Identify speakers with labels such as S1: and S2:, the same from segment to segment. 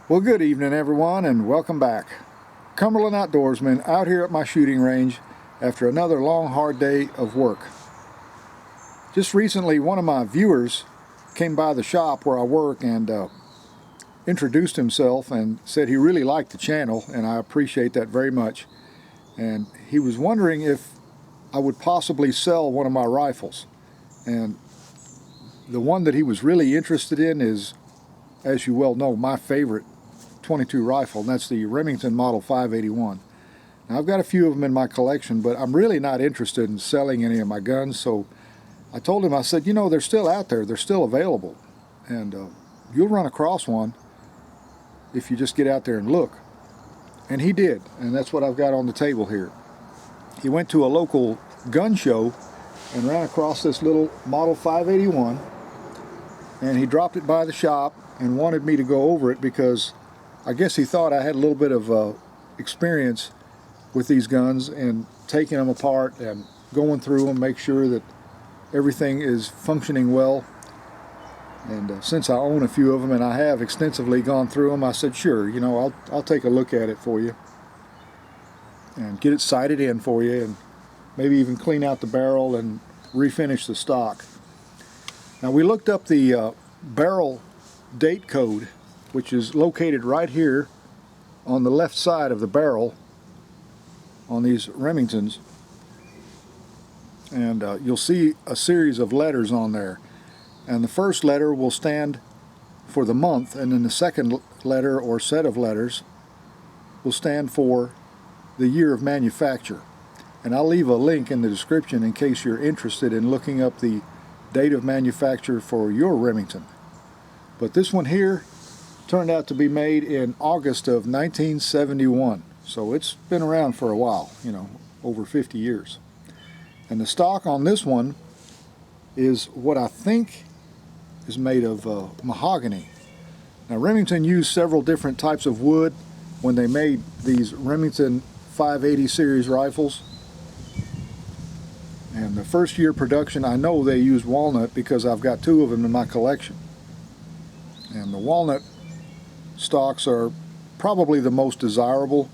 S1: Well, good evening everyone and welcome back. Cumberland Outdoorsman out here at my shooting range after another long hard day of work. Just recently one of my viewers came by the shop where I work and introduced himself and said he really liked the channel, and I appreciate that very much. And he was wondering if I would possibly sell one of my rifles. And the one that he was really interested in is, as you well know, my favorite .22 rifle, and that's the Remington Model 581. Now, I've got a few of them in my collection, but I'm really not interested in selling any of my guns, so I told him, I said, you know, they're still out there, they're still available, and you'll run across one if you just get out there and look. And he did, and that's what I've got on the table here. He went to a local gun show and ran across this little Model 581, and he dropped it by the shop and wanted me to go over it because I guess he thought I had a little bit of experience with these guns and taking them apart and going through them, make sure that everything is functioning well. And since I own a few of them and I have extensively gone through them, I said, sure, you know, I'll take a look at it for you and get it sighted in for you, and maybe even clean out the barrel and refinish the stock. Now, we looked up the barrel date code, which is located right here on the left side of the barrel on these Remingtons, and you'll see a series of letters on there, and the first letter will stand for the month, and then the second letter or set of letters will stand for the year of manufacture. And I'll leave a link in the description in case you're interested in looking up the date of manufacture for your Remington. But this one here turned out to be made in August of 1971, so it's been around for a while, you know, over 50 years. And the stock on this one is what I think is made of mahogany. Now, Remington used several different types of wood when they made these Remington 580 series rifles, and the first year production I know they used walnut because I've got two of them in my collection, and the walnut stocks are probably the most desirable.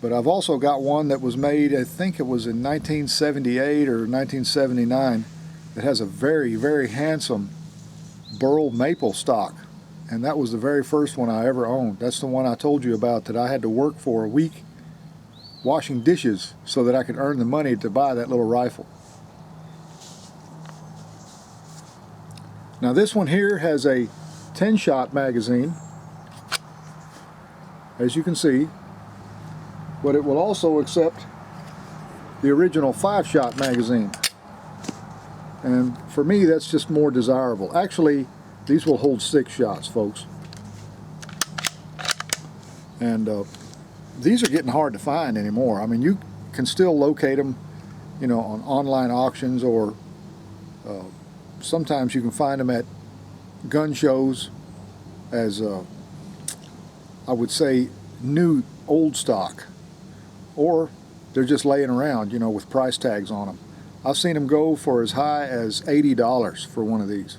S1: But I've also got one that was made, I think it was in 1978 or 1979, that has a very, very handsome burl maple stock, and that was the very first one I ever owned. That's the one I told you about that I had to work for a week washing dishes so that I could earn the money to buy that little rifle. Now, this one here has a 10-shot magazine, as you can see, but it will also accept the original 5-shot magazine. And for me, that's just more desirable. Actually, these will hold 6 shots, folks. And these are getting hard to find anymore. I mean, you can still locate them, you know, on online auctions, or sometimes you can find them at gun shows as I would say new old stock, or they're just laying around, you know, with price tags on them. I've seen them go for as high as $80 for one of these,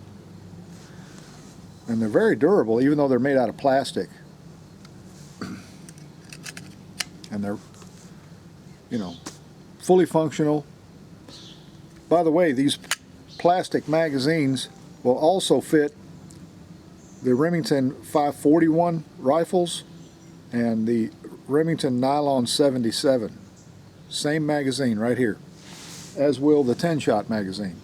S1: and they're very durable even though they're made out of plastic, and they're, you know, fully functional. By the way, these plastic magazines will also fit the Remington 541 rifles and the Remington Nylon 77. Same magazine right here, as will the 10-shot magazine.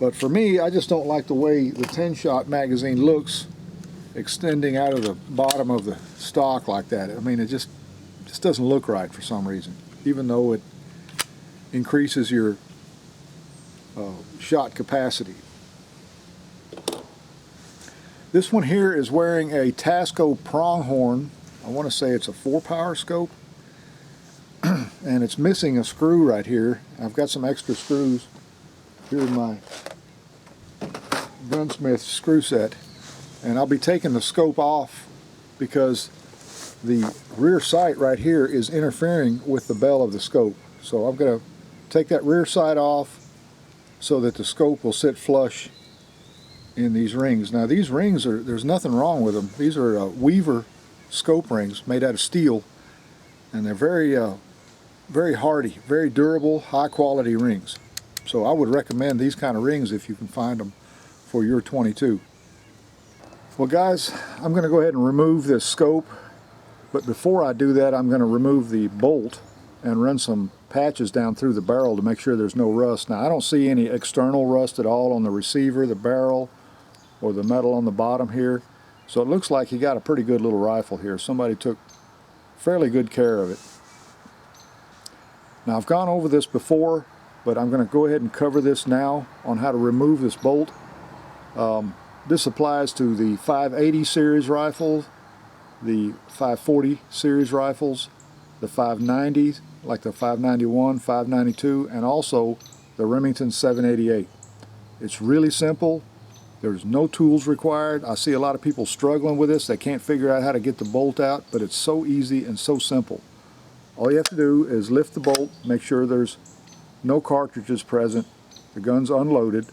S1: But for me, I just don't like the way the 10-shot magazine looks extending out of the bottom of the stock like that. I mean, it just doesn't look right for some reason, even though it increases your shot capacity. This one here is wearing a Tasco pronghorn. I want to say it's a 4-power scope, and it's missing a screw right here. I've got some extra screws here in my gunsmith screw set, and I'll be taking the scope off because the rear sight right here is interfering with the bell of the scope. So I'm going to take that rear sight off so that the scope will sit flush in these rings. Now these rings there's nothing wrong with them. These are Weaver scope rings made out of steel, and they're very hardy, very durable, high quality rings. So I would recommend these kind of rings if you can find them for your 22. Well guys, I'm going to go ahead and remove this scope, but before I do that I'm going to remove the bolt and run some patches down through the barrel to make sure there's no rust. Now I don't see any external rust at all on the receiver, the barrel, or the metal on the bottom here. So it looks like you got a pretty good little rifle here. Somebody took fairly good care of it. Now I've gone over this before, but I'm going to go ahead and cover this now on how to remove this bolt. This applies to the 580 series rifle, the 540 series rifles, the 590s, like the 591, 592, and also the Remington 788. It's really simple. There's no tools required. I see a lot of people struggling with this. They can't figure out how to get the bolt out, but it's so easy and so simple. All you have to do is lift the bolt, make sure there's no cartridges present, the gun's unloaded,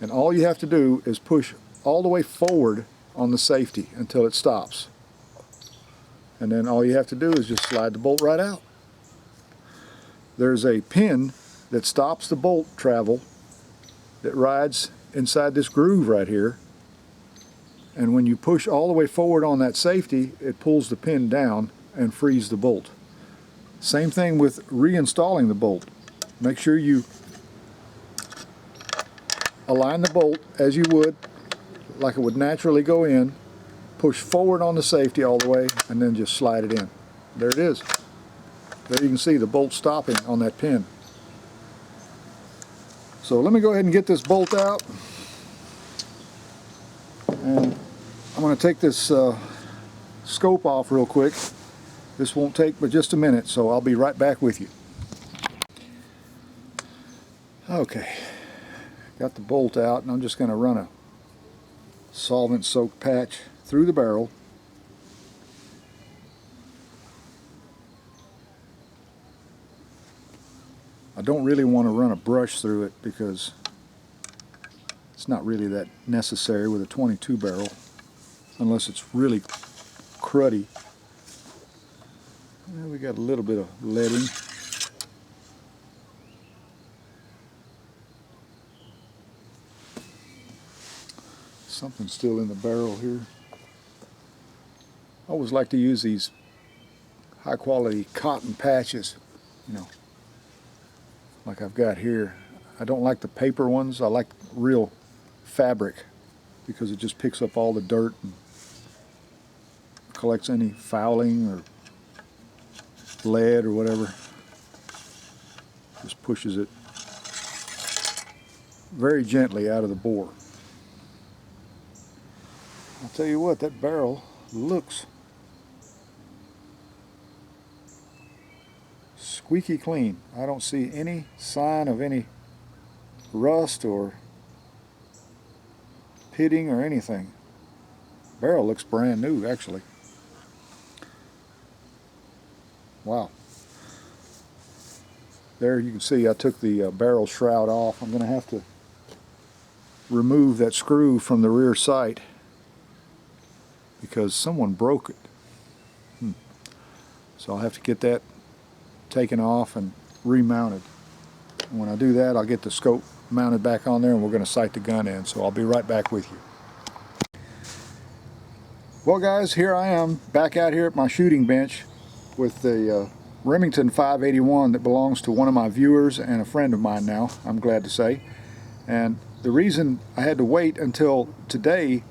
S1: and all you have to do is push all the way forward on the safety until it stops. And then all you have to do is just slide the bolt right out. There's a pin that stops the bolt travel that rides inside this groove right here, and when you push all the way forward on that safety, it pulls the pin down and frees the bolt. Same thing with reinstalling the bolt. Make sure you align the bolt as you would, like it would naturally go in, push forward on the safety all the way, and then just slide it in. There it is. There you can see the bolt stopping on that pin. So let me go ahead and get this bolt out, and I'm going to take this scope off real quick. This won't take but just a minute, so I'll be right back with you. Okay, got the bolt out, and I'm just going to run a solvent soaked patch through the barrel. I don't really want to run a brush through it because it's not really that necessary with a 22 barrel unless it's really cruddy. Well, we got a little bit of leading. Something's still in the barrel here. I always like to use these high quality cotton patches, you know, like I've got here. I don't like the paper ones. I like real fabric because it just picks up all the dirt and collects any fouling or lead or whatever. Just pushes it very gently out of the bore. I'll tell you what, that barrel looks squeaky clean. I don't see any sign of any rust or pitting or anything. Barrel looks brand new, actually. Wow. There you can see I took the barrel shroud off. I'm going to have to remove that screw from the rear sight because someone broke it. So I'll have to get that taken off and remounted. And when I do that, I'll get the scope mounted back on there and we're going to sight the gun in. So I'll be right back with you. Well guys, here I am back out here at my shooting bench with the Remington 581 that belongs to one of my viewers and a friend of mine now, I'm glad to say. And the reason I had to wait until today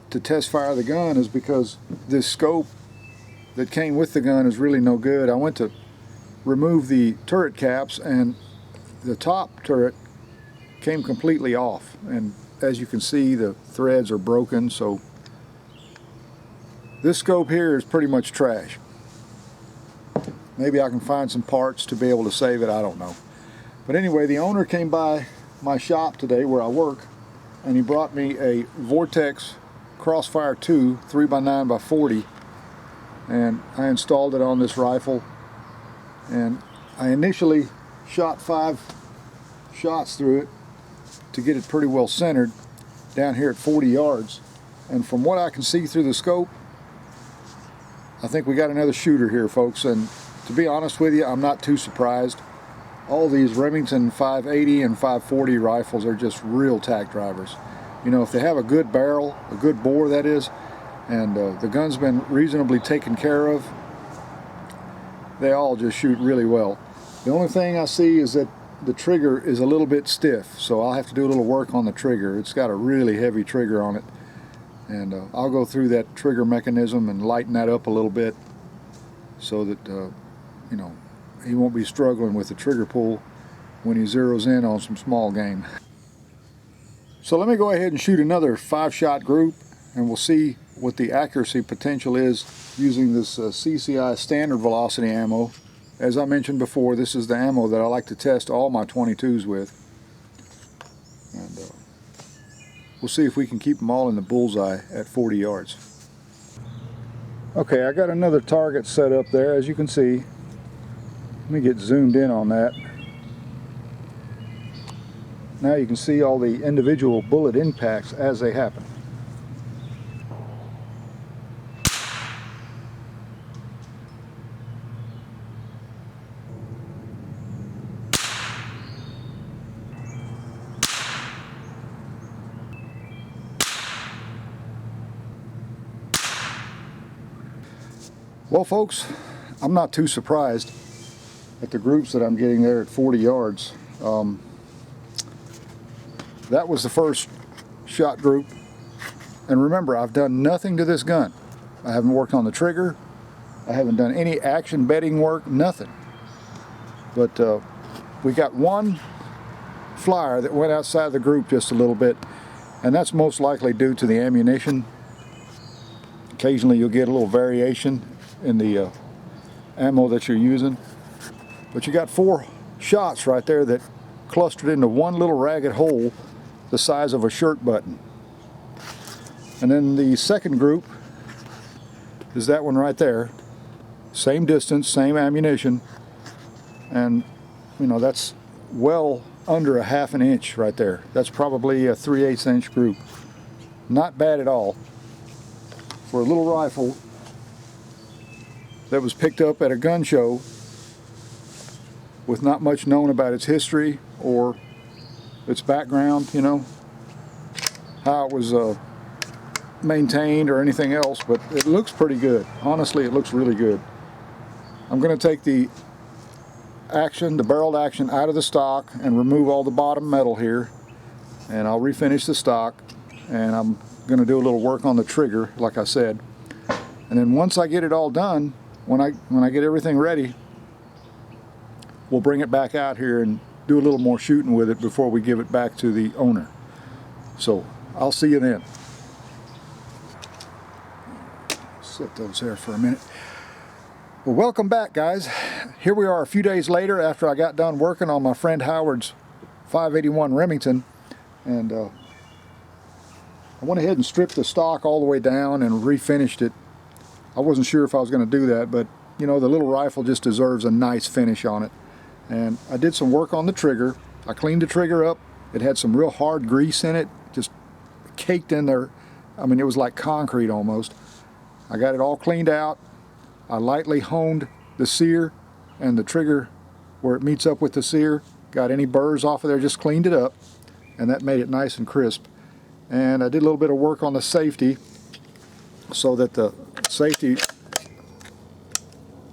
S1: to test fire the gun is because this scope that came with the gun is really no good. I went to remove the turret caps and the top turret came completely off, and as you can see the threads are broken, so this scope here is pretty much trash. Maybe I can find some parts to be able to save it, I don't know. But anyway, the owner came by my shop today where I work and he brought me a Vortex Crossfire 2 3x9x40, and I installed it on this rifle, and I initially shot 5 shots through it to get it pretty well centered, down here at 40 yards. And from what I can see through the scope, I think we got another shooter here, folks. And to be honest with you, I'm not too surprised. All these Remington 580 and 540 rifles are just real tack drivers. You know, if they have a good barrel, a good bore that is, and the gun's been reasonably taken care of, they all just shoot really well. The only thing I see is that the trigger is a little bit stiff, so I'll have to do a little work on the trigger. It's got a really heavy trigger on it, and I'll go through that trigger mechanism and lighten that up a little bit so that you know, he won't be struggling with the trigger pull when he zeroes in on some small game. So let me go ahead and shoot another 5-shot group, and we'll see what the accuracy potential is using this CCI standard velocity ammo. As I mentioned before, this is the ammo that I like to test all my 22s with. And we'll see if we can keep them all in the bullseye at 40 yards. Okay, I got another target set up there, as you can see. Let me get zoomed in on that. Now you can see all the individual bullet impacts as they happen. Well, folks, I'm not too surprised at the groups that I'm getting there at 40 yards. That was the first shot group. And remember, I've done nothing to this gun. I haven't worked on the trigger. I haven't done any action bedding work, nothing. But we got one flyer that went outside the group just a little bit, and that's most likely due to the ammunition. Occasionally you'll get a little variation in the ammo that you're using. But you got 4 shots right there that clustered into one little ragged hole the size of a shirt button. And then the second group is that one right there. Same distance, same ammunition, and you know, that's well under a ½ an inch right there. That's probably a 3/8 inch group. Not bad at all for a little rifle that was picked up at a gun show with not much known about its history or its background, you know, how it was maintained or anything else, but it looks pretty good. Honestly, it looks really good. I'm going to take the barreled action out of the stock and remove all the bottom metal here, and I'll refinish the stock, and I'm going to do a little work on the trigger, like I said. And then once I get it all done, when I get everything ready, we'll bring it back out here and do a little more shooting with it before we give it back to the owner. So I'll see you then. Set those there for a minute. Well, welcome back, guys. Here we are a few days later after I got done working on my friend Howard's 581 Remington, and I went ahead and stripped the stock all the way down and refinished it. I wasn't sure if I was going to do that, but you know, the little rifle just deserves a nice finish on it. And I did some work on the trigger. I cleaned the trigger up. It had some real hard grease in it, just caked in there. I mean, it was like concrete almost. I got it all cleaned out. I lightly honed the sear and the trigger where it meets up with the sear. Got any burrs off of there, just cleaned it up, and that made it nice and crisp. And I did a little bit of work on the safety so that the safety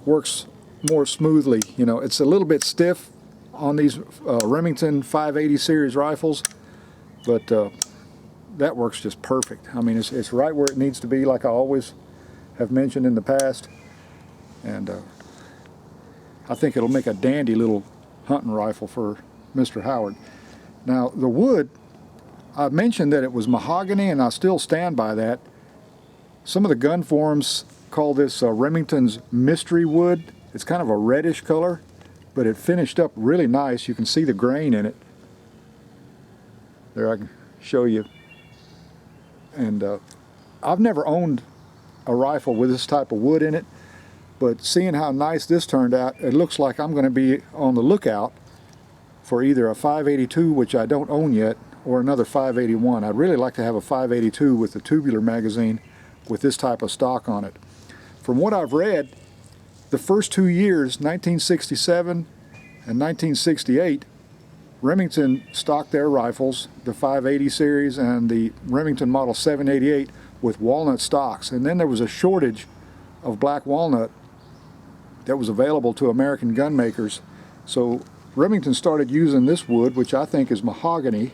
S1: works more smoothly. You know, it's a little bit stiff on these Remington 580 series rifles, but that works just perfect. I mean, it's right where it needs to be, like I always have mentioned in the past, and I think it'll make a dandy little hunting rifle for Mr. Howard. Now, the wood, I mentioned that it was mahogany, and I still stand by that. Some of the gun forums call this Remington's mystery wood. It's kind of a reddish color, but it finished up really nice. You can see the grain in it. There, I can show you. And I've never owned a rifle with this type of wood in it, but seeing how nice this turned out, it looks like I'm going to be on the lookout for either a 582, which I don't own yet, or another 581. I'd really like to have a 582 with a tubular magazine with this type of stock on it. From what I've read, the first 2 years, 1967 and 1968, Remington stocked their rifles, the 580 series and the Remington Model 788, with walnut stocks. And then there was a shortage of black walnut that was available to American gun makers. So Remington started using this wood, which I think is mahogany.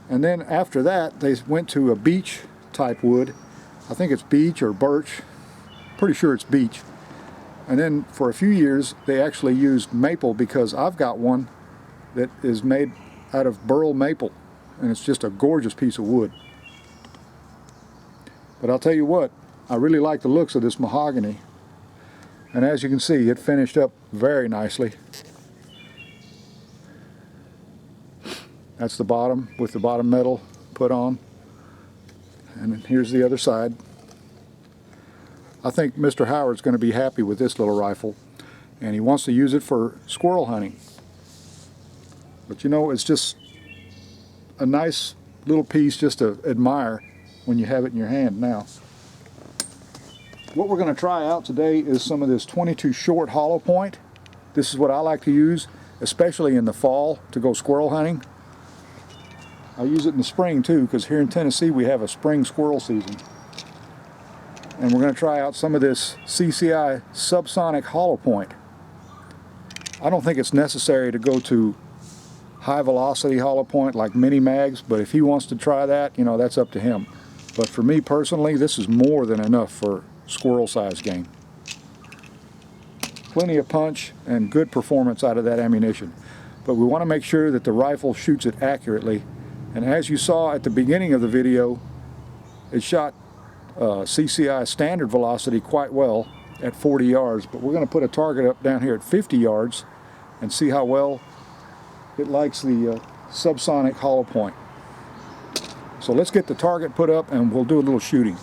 S1: And then after that, they went to a beech type wood. I think it's beech or birch. Pretty sure it's beech. And then for a few years, they actually used maple, because I've got one that is made out of burl maple, and it's just a gorgeous piece of wood. But I'll tell you what, I really like the looks of this mahogany, and as you can see, it finished up very nicely. That's the bottom with the bottom metal put on, and here's the other side. I think Mr. Howard's going to be happy with this little rifle, and he wants to use it for squirrel hunting. But you know, it's just a nice little piece just to admire when you have it in your hand now. What we're going to try out today is some of this 22 short hollow point. This is what I like to use, especially in the fall to go squirrel hunting. I use it in the spring too, because here in Tennessee we have a spring squirrel season. And we're going to try out some of this CCI subsonic hollow point. I don't think it's necessary to go to high velocity hollow point like mini mags, but if he wants to try that, you know, that's up to him. But for me personally, this is more than enough for squirrel size game. Plenty of punch and good performance out of that ammunition. But we want to make sure that the rifle shoots it accurately. And as you saw at the beginning of the video, it shot CCI standard velocity quite well at 40 yards. But we're going to put a target up down here at 50 yards and see how well it likes the subsonic hollow point. So let's get the target put up and we'll do a little shooting.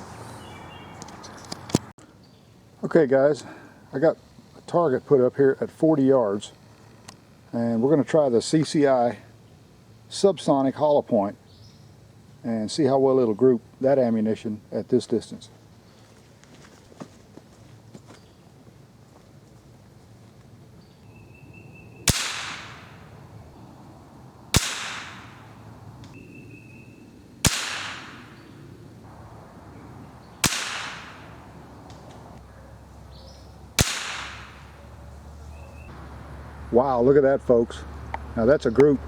S1: Okay guys, I got a target put up here at 40 yards, and we're going to try the CCI subsonic hollow point and see how well it'll group that ammunition at this distance. Wow, look at that, folks. Now that's a group.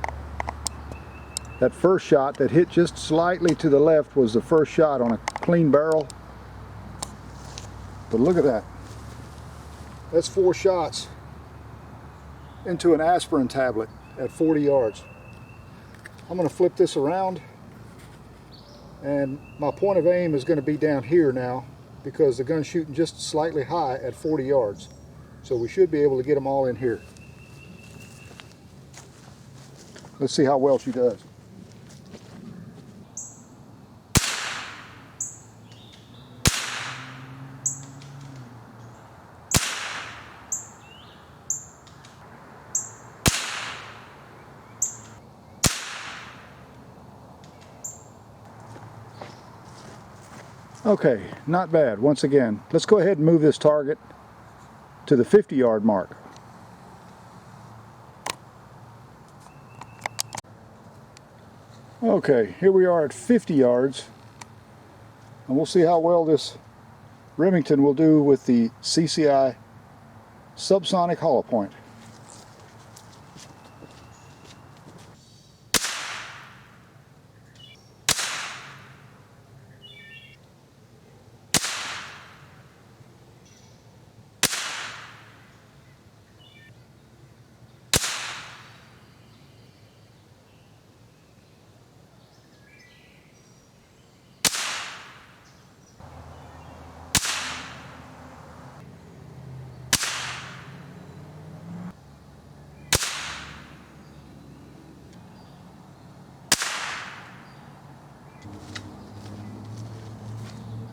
S1: That first shot that hit just slightly to the left was the first shot on a clean barrel. But look at that. That's 4 shots into an aspirin tablet at 40 yards. I'm going to flip this around, and my point of aim is going to be down here now because the gun's shooting just slightly high at 40 yards. So we should be able to get them all in here. Let's see how well she does. Okay, not bad. Once again, let's go ahead and move this target to the 50-yard mark. Okay, here we are at 50 yards, and we'll see how well this Remington will do with the CCI subsonic hollow point.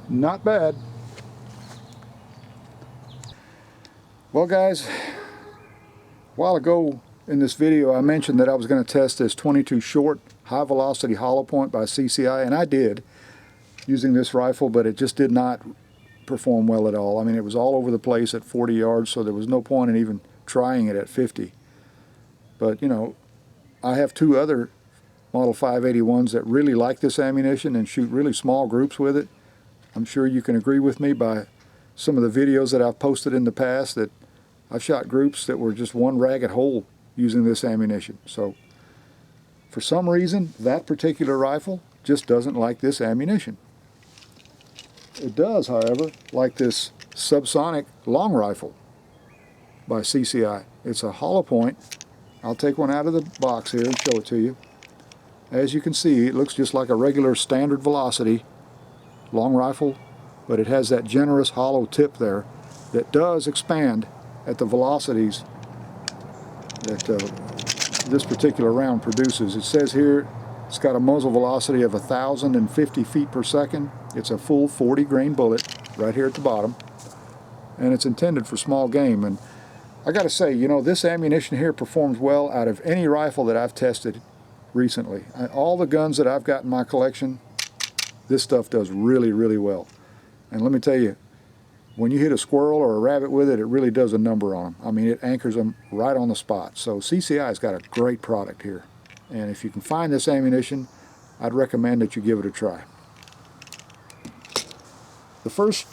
S1: Not bad. Well guys, a while ago in this video I mentioned that I was going to test this 22 short high velocity hollow point by CCI, and I did using this rifle, but it just did not perform well at all. I mean, it was all over the place at 40 yards, so there was no point in even trying it at 50. But, you know, I have two other Model 581s that really like this ammunition and shoot really small groups with it. I'm sure you can agree with me by some of the videos that I've posted in the past that I've shot groups that were just one ragged hole using this ammunition. So for some reason, that particular rifle just doesn't like this ammunition. It does, however, like this subsonic long rifle by CCI. It's a hollow point. I'll take one out of the box here and show it to you. As you can see, it looks just like a regular standard velocity long rifle, but it has that generous hollow tip there that does expand at the velocities that this particular round produces. It says here it's got a muzzle velocity of 1,050 feet per second. It's a full 40 grain bullet right here at the bottom, and it's intended for small game. And I gotta say, you know, this ammunition here performs well out of any rifle that I've tested recently. All the guns that I've got in my collection, this stuff does really, really well. And let me tell you, when you hit a squirrel or a rabbit with it, it really does a number on them. I mean, it anchors them right on the spot. So CCI's got a great product here. And if you can find this ammunition, I'd recommend that you give it a try. The first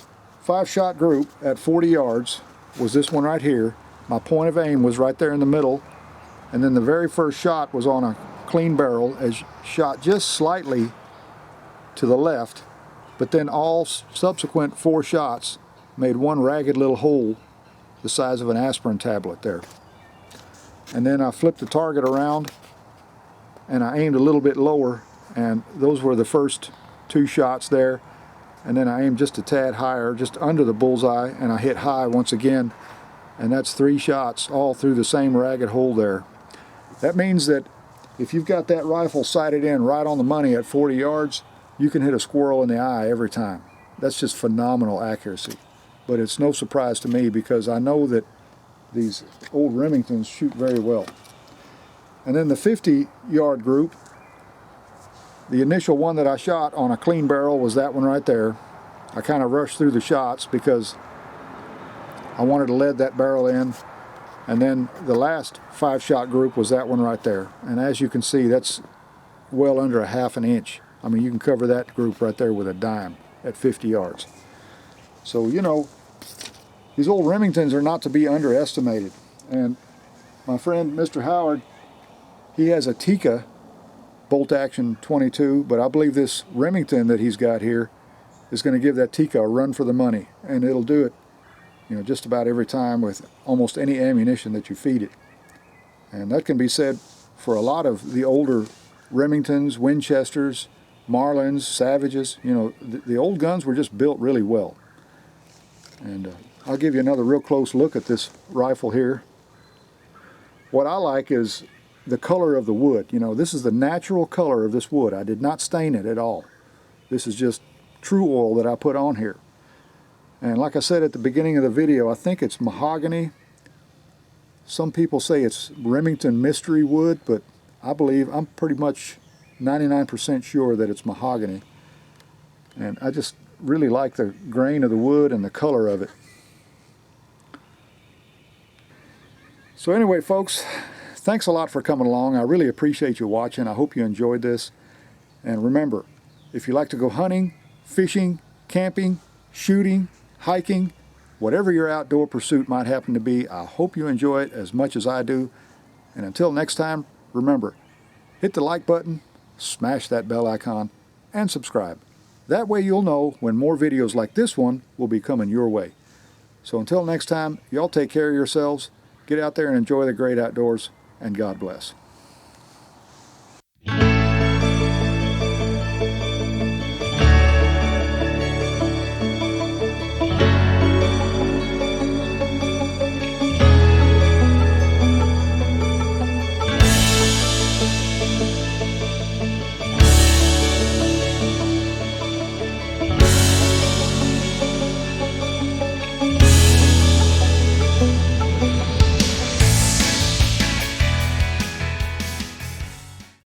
S1: 5-shot group at 40 yards was this one right here. My point of aim was right there in the middle, and then the very first shot was on a clean barrel, as shot just slightly to the left, but then all subsequent 4 shots made one ragged little hole the size of an aspirin tablet there. And then I flipped the target around and I aimed a little bit lower, and those were the first 2 shots there. And then I aimed just a tad higher, just under the bullseye, and I hit high once again. And that's 3 shots all through the same ragged hole there. That means that if you've got that rifle sighted in right on the money at 40 yards, you can hit a squirrel in the eye every time. That's just phenomenal accuracy. But it's no surprise to me because I know that these old Remingtons shoot very well. And then the 50-yard group, the initial one that I shot on a clean barrel was that one right there. I kind of rushed through the shots because I wanted to lead that barrel in. And then the last 5-shot group was that one right there. And as you can see, that's well under a ½ an inch. I mean, you can cover that group right there with a dime at 50 yards. So, you know, these old Remingtons are not to be underestimated. And my friend, Mr. Howard, he has a Tikka bolt action 22, but I believe this Remington that he's got here is going to give that Tikka a run for the money, and it'll do it, you know, just about every time with almost any ammunition that you feed it. And that can be said for a lot of the older Remingtons, Winchesters, Marlins, Savages. You know, the old guns were just built really well. And I'll give you another real close look at this rifle here. What I like is the color of the wood. You know, this is the natural color of this wood. I did not stain it at all. This is just true oil that I put on here. And like I said at the beginning of the video, I think it's mahogany. Some people say it's Remington mystery wood, but I believe, I'm pretty much 99% sure that it's mahogany. And I just really like the grain of the wood and the color of it. So anyway, folks, thanks a lot for coming along. I really appreciate you watching. I hope you enjoyed this. And remember, if you like to go hunting, fishing, camping, shooting, hiking, whatever your outdoor pursuit might happen to be, I hope you enjoy it as much as I do. And until next time, remember, hit the like button, smash that bell icon, and subscribe. That way you'll know when more videos like this one will be coming your way. So until next time, y'all take care of yourselves, get out there and enjoy the great outdoors, and God bless.